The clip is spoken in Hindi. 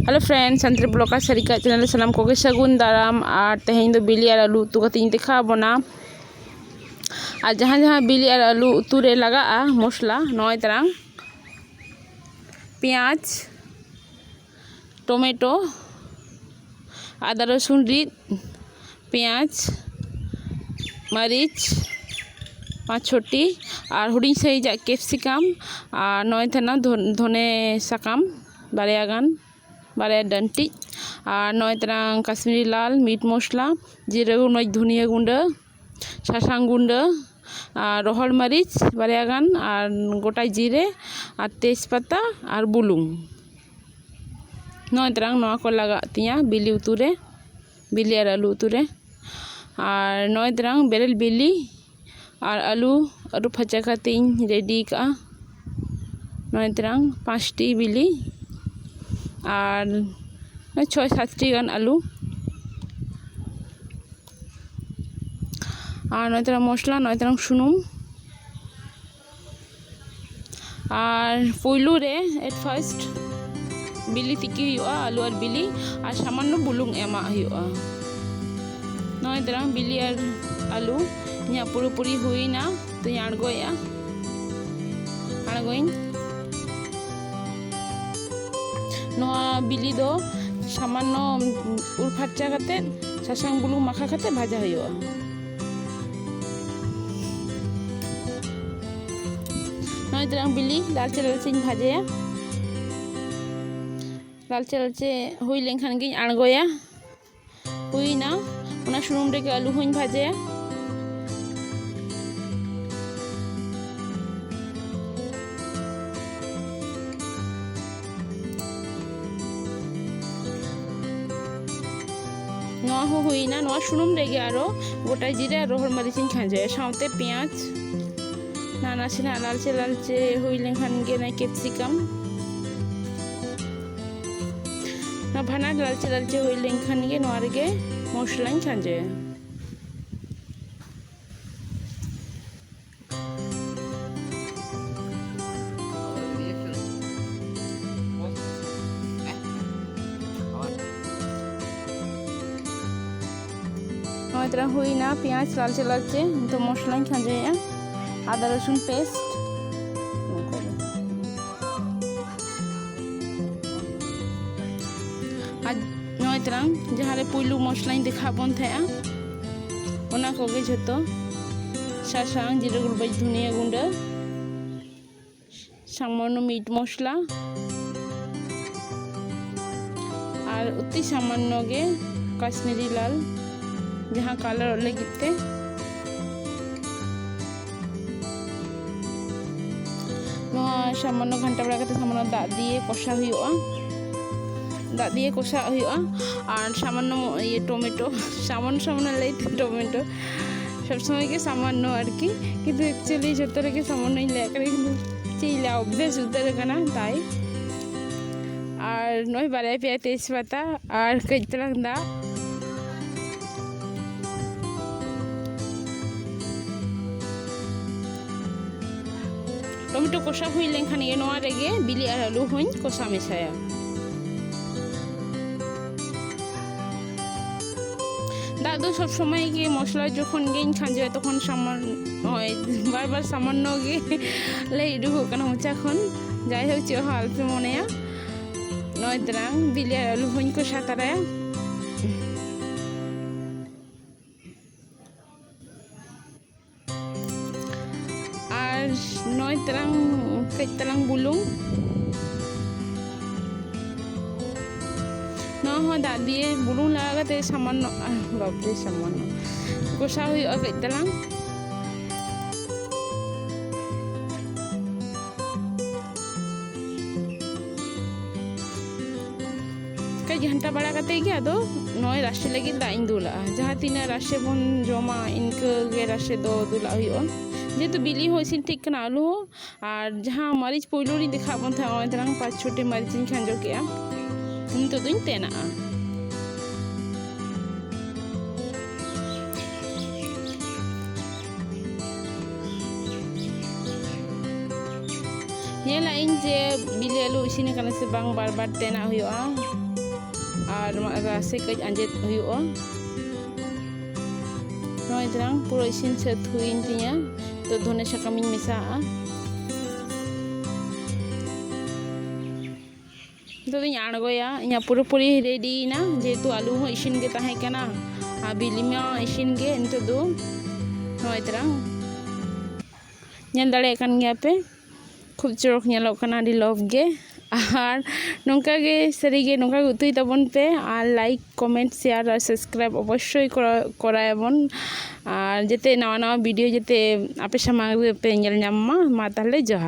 हेलो फ्रेंड्स, संतरी ब्लॉगर सरिका चैनल सानाम कोगे सगुन दाराम और तेहें दो बिली और आलू उतु कते देखा बना और जहाँ जहाँ बिली और आलू उतु रे लगा मसला नय तरंग पेंयाज टमेटो आदा रसुन रिद पेंयाज मरीच 5-6टी और हुडिंग साइज कैप्सिकाम और नय थाना धने साकाम बारया गान बारया डंटी और नय तरंग काश्मीरी लाल मीट मसला जीरा गुंड धनिया गुंड सासांग गुंड और रोहड़ मरीच बारया गान और गोटा जीरे और तेजपाता और बुलुंग नय तरंग नवा को लगा तिया बिली उतु रे बिली और आलू उतु रे और नय तरंग बेरेल बिली और आलू आलू फचा कते रेडी का नय तरंग 5टी बिली और 6-7टी गान आलू और नय तरंग मसला नय तरंग सुनुम और पुलू रे एट फर्स्ट बिली तिकी आलू और बिली और सामान्य बुलुंग एमा नय तरंग बिली और आलू इया पूरी हुईना तो आड़गोया आड़गोइन नवा बिली दो सामान्य उर फर्चा कते सासांग बुलुंग माखा कते भाजा हुआ नय तरंग बिली लालचे लालचे भाजाया लालचे लालचे हुई लेनखान गे आड़गोया हुईना उना सुनुम रे आलू हुई भाजाया नवा हुईना नवा सुनुम रेगे आरो गोटा जीरा रोहड़ मरीच खाजे साउते पेंयाज ना नासेना लालचे लालचे हुई लेखान गे ना कैप्सिकाम ना भाना लालचे लालचे हुई लेखान गे नवा रेगे मसला खाजे नय तरंग हुईना पेंयाज लालचे लालचे तो मसला खाजे आदा रसुन पेस्ट नय तरंग जहाँ रे पुलू मसला देखा बन थे ओना कोगे जतो सासांग जीरा गुंड धनिया गुंड सामान्य मीट मसला और अति सामान्य गे काश्मीरी लाल जहाँ कलर लगे सामान्य घंटा बड़ा सामान्य दाग दिए कषा दाग दिए कषा और सामान्य ये टमेटो सामान्य लैते टमेटो सब समय के सामान्य आरकी किंतु एक्चुअली जो रे सामान्य लैके चीज अभ्यास उतर ताई और नय बारया पे तेजपाता और कई तरह दा टमेटो कषा हुई लेखान गे बिली और आलू हुई कषा मेसाया दाग दो सब समय के मसला जखन गे खाजे तखन सामान्य बार बार सामान्य गे लै उडुक मोचा खन जाई होक चेद आलपे मनेया नय तरंग बिली और आलू हुई कषा ताराया नय तरंग कई तलांग बुलुंग ना दाग दिए बुलुंग लगा सामान्य बापरे सामान्य कषा हुआ कई तलांग कई घंटा बड़ा करते गया दो नय राशि लगे दाइन दुला जहाँ तीना राशि बन जमा इनके राशि दो दुला हुआ जेहेतु बिली हो इसीन ठीक करना आलू हो और जहाँ मरीच पुलू देखा बन था नय तरंग 5-6टी मरीच खाजो के तो दुई तेना जे बिली आलू इसीन से बार बार तेना हुआ और रासे कज आंजेद हुआ नॉय तरंग पूरा इसिन सात हुईन तिया तो धने साकाम मेसा तो आड़गोया इन पूरापूरी रेडी ना जेहेतु आलू हो इसिन गे ताहे कना और बिली में इसिन गे नितो दो नॉय तरंग दाड़े कान गया पे खूब चरक नेलोग कना आदि लव गे और नौका गे सारी गे नौका उतुई तबन पे और लाइक कमेंट शेयर और सब्सक्राइब अवश्य करायाबन और जेते नवा नवा वीडियो जेते आपे सामांग पे नेल ᱧᱟᱢ मा ताहले जोहार।